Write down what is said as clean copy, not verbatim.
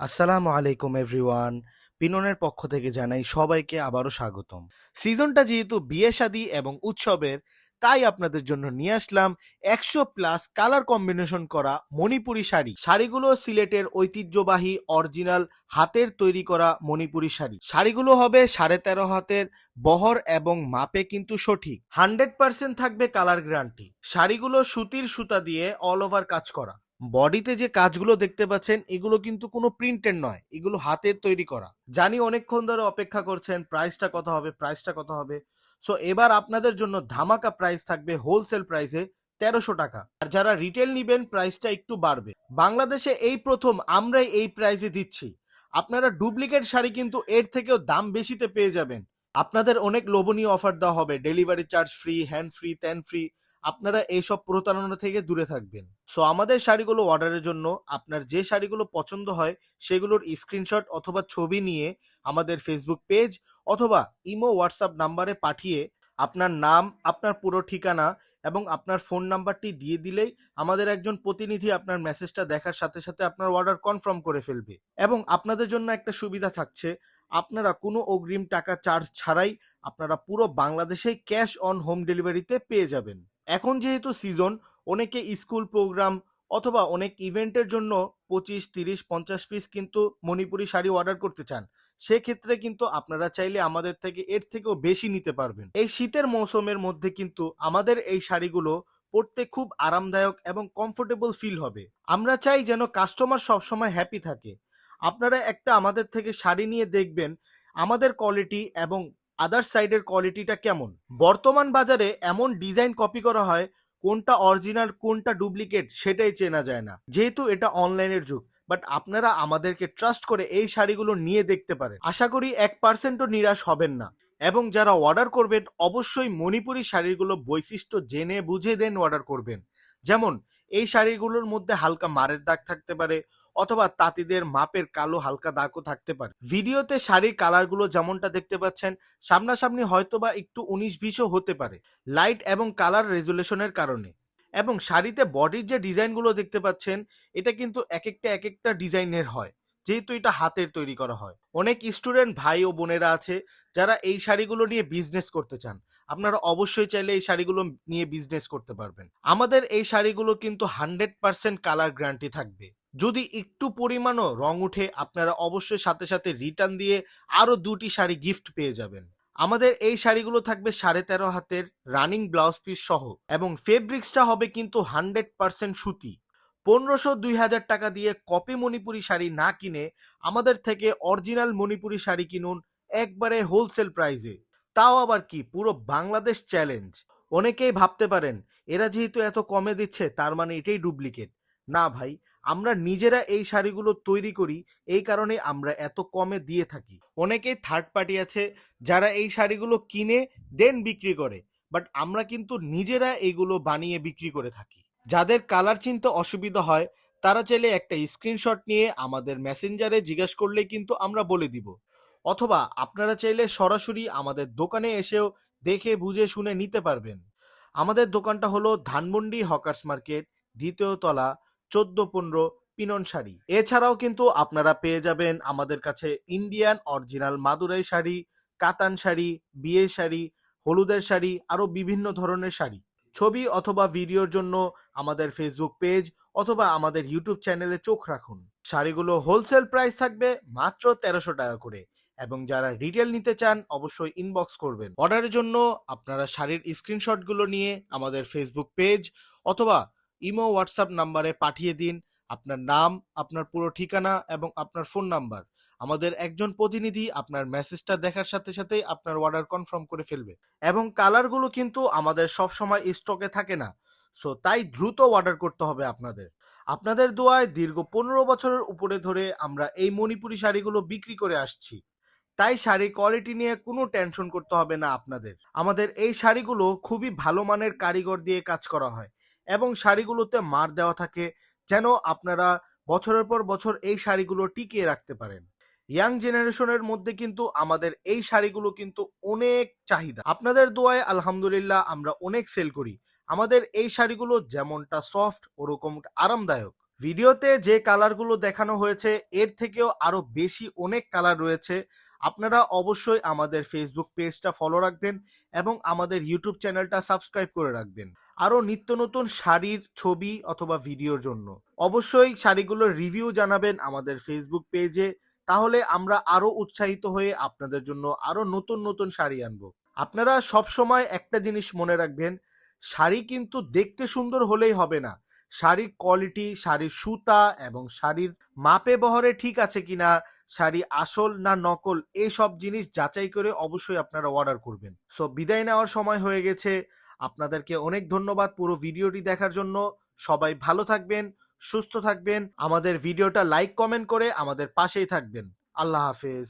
আসসালামু আলাইকুম এভরিওয়ান। পিননের পক্ষ থেকে জানাই সবাইকে আবারও স্বাগতম। সিজনটা যেহেতু বিয়ে শাদী এবং উৎসবের, তাই আপনাদের জন্য নিয়ে আসলাম 100+ কালার কম্বিনেশন করা মণিপুরি শাড়ি। শাড়িগুলো সিলেটের ঐতিহ্যবাহী অরিজিনাল হাতের তৈরি করা মণিপুরি শাড়ি। শাড়িগুলো হবে 13.5 হাতের বহর এবং মাপে কিন্তু সঠিক। 100% থাকবে কালার গ্যারান্টি। শাড়িগুলো সুতির সুতা দিয়ে অল ওভার কাজ করা। বডিতে যে কাজগুলো দেখতে পাচ্ছেন এগুলো কিন্তু কোনো প্রিন্টের নয়, এগুলো হাতের তৈরি করা। জানি অনেকক্ষণ ধরে অপেক্ষা করছেন প্রাইসটা কত হবে। সো এবার আপনাদের জন্য ধামাকা প্রাইস থাকবে হোলসেল প্রাইসে 1300 টাকা। আর যারা রিটেল নিবেন প্রাইসটা একটু বাড়বে। বাংলাদেশে এই প্রথম আমরাই এই প্রাইসে দিচ্ছি। আপনারা ডুপ্লিকেট শাড়ি কিন্তু এর থেকেও দাম বেশিতে পেয়ে যাবেন। আপনাদের অনেক লোভনীয় অফার দেওয়া হবে, delivery charge free, hand free, ত্যান ফ্রি। আপনারা এইসব প্রতারণা থেকে দূরে থাকবেন। সো আমাদের শাড়িগুলো অর্ডারের জন্য আপনার যে শাড়িগুলো পছন্দ হয় সেগুলোর স্ক্রিনশট অথবা ছবি নিয়ে আমাদের ফেসবুক পেজ অথবা ইমো হোয়াটসঅ্যাপ নাম্বারে পাঠিয়ে আপনার নাম, আপনার পুরো ঠিকানা এবং আপনার ফোন নাম্বারটি দিয়ে দিলেই আমাদের একজন প্রতিনিধি আপনার মেসেজটা দেখার সাথে সাথে আপনার অর্ডার কনফার্ম করে ফেলবে। এবং আপনাদের জন্য একটা সুবিধা থাকছে, আপনারা কোনো অগ্রিম টাকা চার্জ ছাড়াই আপনারা পুরো বাংলাদেশে ক্যাশ অন হোম ডেলিভারিতে পেয়ে যাবেন। এখন যেহেতু সিজন, অনেকে স্কুল প্রোগ্রাম অথবা অনেক ইভেন্টের জন্য 25, 30, 50 পিস কিন্তু মণিপুরি শাড়ি অর্ডার করতে চান। সেক্ষেত্রে কিন্তু আপনারা চাইলে আমাদের থেকে এর থেকেও বেশি নিতে পারবেন। এই শীতের মৌসুমের মধ্যে কিন্তু আমাদের এই শাড়িগুলো পরতে খুব আরামদায়ক এবং কমফোর্টেবল ফিল হবে। আমরা চাই যেন কাস্টমার সবসময় হ্যাপি থাকে। আপনারা একটা আমাদের থেকে শাড়ি নিয়ে দেখবেন আমাদের কোয়ালিটি এবং আদার সাইডের কোয়ালিটিটা কেমন। বর্তমান বাজারে এমন ডিজাইন কপি করা হয়, কোনটা অরিজিনাল কোনটা ডুপ্লিকেট সেটাই চেনা যায় না, যেহেতু এটা অনলাইনের যুগ। বাট আপনারা আমাদেরকে ট্রাস্ট করে এই শাড়িগুলো নিয়ে দেখতে পারেন। আশা করি 1%ও নিরাশ হবেন না। এবং যারা অর্ডার করবেন অবশ্যই মণিপুরি শাড়িগুলো বৈশিষ্ট্য জেনে বুঝে দেন অর্ডার করবেন। যেমন এই শাড়িগুলোর মধ্যে হালকা মারের দাগ থাকতে পারে অথবা তাঁতিদের মাপের কালো হালকা দাগও থাকতে পারে। ভিডিওতে শাড়ির কালারগুলো যেমনটা দেখতে পাচ্ছেন, সামনাসামনি হয়তোবা একটু 19-20ও হতে পারে লাইট এবং কালার রেজুলেশনের কারণে। এবং শাড়িতে বডির যে ডিজাইনগুলো দেখতে পাচ্ছেন এটা কিন্তু এক একটা ডিজাইনের হয়, যেহেতু এটা হাতের তৈরি করা হয়। অনেক স্টুডেন্ট ভাই ও বোনেরা আছে যারা এই শাড়িগুলো নিয়ে বিজনেস করতে চান। আপনারা অবশ্যই চাইলে এই শাড়িগুলো নিয়ে বিজনেস করতে পারবেন। আমাদের এই শাড়িগুলো কিন্তু 100% কালার গ্যারান্টি থাকবে। যদি একটু পরিমাণও রং উঠে আপনারা অবশ্যই সাথে সাথে রিটার্ন দিয়ে আরো 2টি শাড়ি গিফট পেয়ে যাবেন। আমাদের এই শাড়িগুলো থাকবে 13.5 হাতের রানিং ব্লাউজ পিস সহ এবং ফেব্রিক্সটা হবে কিন্তু 100% সুতি। 1500-2000 টাকা দিয়ে কপি মণিপুরি শাড়ি না কিনে আমাদের থেকে অরিজিনাল মণিপুরি শাড়ি কিনুন একবারে হোলসেল প্রাইজে। তাও আবার কি পুরো বাংলাদেশ চ্যালেঞ্জ। অনেকেই ভাবতে পারেন এরা যেহেতু এত কমে দিচ্ছে তার মানে এটাই ডুপ্লিকেট। না ভাই, আমরা নিজেরা এই শাড়িগুলো তৈরি করি, এই কারণে আমরা এত কমে দিয়ে থাকি। অনেকেই থার্ড পার্টি আছে যারা এই শাড়িগুলো কিনে দেন বিক্রি করে, বাট আমরা কিন্তু নিজেরা এইগুলো বানিয়ে বিক্রি করে থাকি। যাদের কালার চিনতে অসুবিধা হয় তারা চাইলে একটা স্ক্রিনশট নিয়ে আমাদের মেসেঞ্জারে জিজ্ঞাসা করলে কিন্তু আমরা বলে দিব। অথবা আপনারা চাইলে সরাসরি আমাদের দোকানে এসেও দেখে বুঝে শুনে নিতে পারবেন। আমাদের দোকানটা হলো ধানমন্ডি হকার্স মার্কেট, দ্বিতীয় তলা, 1415 পিনন শাড়ি। এছাড়াও কিন্তু আপনারা পেয়ে যাবেন আমাদের কাছে ইন্ডিয়ান অরিজিনাল মাদুরাই শাড়ি, কাতান শাড়ি, বিয়ে শাড়ি, হলুদের শাড়ি, আরো বিভিন্ন ধরনের শাড়ি। ছবি অথবা ভিডিওর জন্য আমাদের ফেসবুক পেজ অথবা আমাদের ইউটিউব চ্যানেলে চোখ রাখুন। শাড়িগুলো হোলসেল প্রাইস থাকবে মাত্র 1300 টাকা করে। এবং যারা রিটেল নিতে চান অবশ্যই ইনবক্স করবেন। অর্ডারের জন্য আপনারা শাড়ির স্ক্রিনশটগুলো নিয়ে আমাদের ফেসবুক পেজ অথবা ইমো হোয়াটসঅ্যাপ নাম্বারে পাঠিয়ে দিন আপনার নাম, আপনার পুরো ঠিকানা এবং আপনার ফোন নাম্বার। আমাদের একজন প্রতিনিধি আপনার মেসেজটা দেখার সাথে সাথেই আপনার অর্ডার কনফার্ম করে ফেলবে। এবং কালারগুলো কিন্তু আমাদের সব সময় স্টকে থাকে না, সো তাই দ্রুত অর্ডার করতে হবে আপনাদের। আপনাদের দোয়ায় দীর্ঘ 15 বছরের উপরে ধরে আমরা এই মণিপুরি শাড়িগুলো বিক্রি করে আসছি, তাই শাড়ি কোয়ালিটি নিয়ে কোনো টেনশন করতে হবে না আপনাদের। আমাদের এই শাড়িগুলো খুবই ভালো মানের কারিগর দিয়ে কাজ করা হয় এবং শাড়িগুলোতে মার দেওয়া থাকে যেন আপনারা বছরের পর বছর এই শাড়িগুলো টিকিয়ে রাখতে পারেন। ইয়াং জেনারেশনের মধ্যে কিন্তু আমাদের এই শাড়িগুলো কিন্তু অনেক চাহিদা। আপনাদের দোয়ায় আলহামদুলিল্লাহ আমরা অনেক সেল করি। আমাদের এই শাড়িগুলো যেমনটা সফট ওরকম আরামদায়ক। ভিডিওতে যে কালারগুলো দেখানো হয়েছে এর থেকেও আরো বেশি অনেক কালার রয়েছে। আপনারা অবশ্যই আমাদের ফেসবুক পেজটা ফলো রাখবেন এবং আমাদের ইউটিউব চ্যানেলটা সাবস্ক্রাইব করে রাখবেন আরো নিত্য নতুন শাড়ির ছবি অথবা ভিডিওর জন্য। অবশ্যই শাড়িগুলোর রিভিউ জানাবেন আমাদের ফেসবুক পেজে, তাহলে আমরা আরো উৎসাহিত হয়ে আপনাদের জন্য আরো নতুন নতুন শাড়ি আনবো। আপনারা সব সময় একটা জিনিস মনে রাখবেন, শাড়ি কিন্তু দেখতে সুন্দর হলেই হবে না, শাড়ির কোয়ালিটি, শাড়ির সুতা এবং শাড়ির মাপে বহরে ঠিক আছে কিনা, শাড়ি আসল না নকল, এই সব জিনিস যাচাই করে অবশ্যই আপনারা অর্ডার করবেন। সো বিদায় নেওয়ার সময় হয়ে গেছে। আপনাদেরকে অনেক ধন্যবাদ পুরো ভিডিওটি দেখার জন্য। সবাই ভালো থাকবেন, সুস্থ থাকবেন, আমাদের ভিডিওটা লাইক কমেন্ট করে আমাদের পাশেই থাকবেন। আল্লাহ হাফেজ।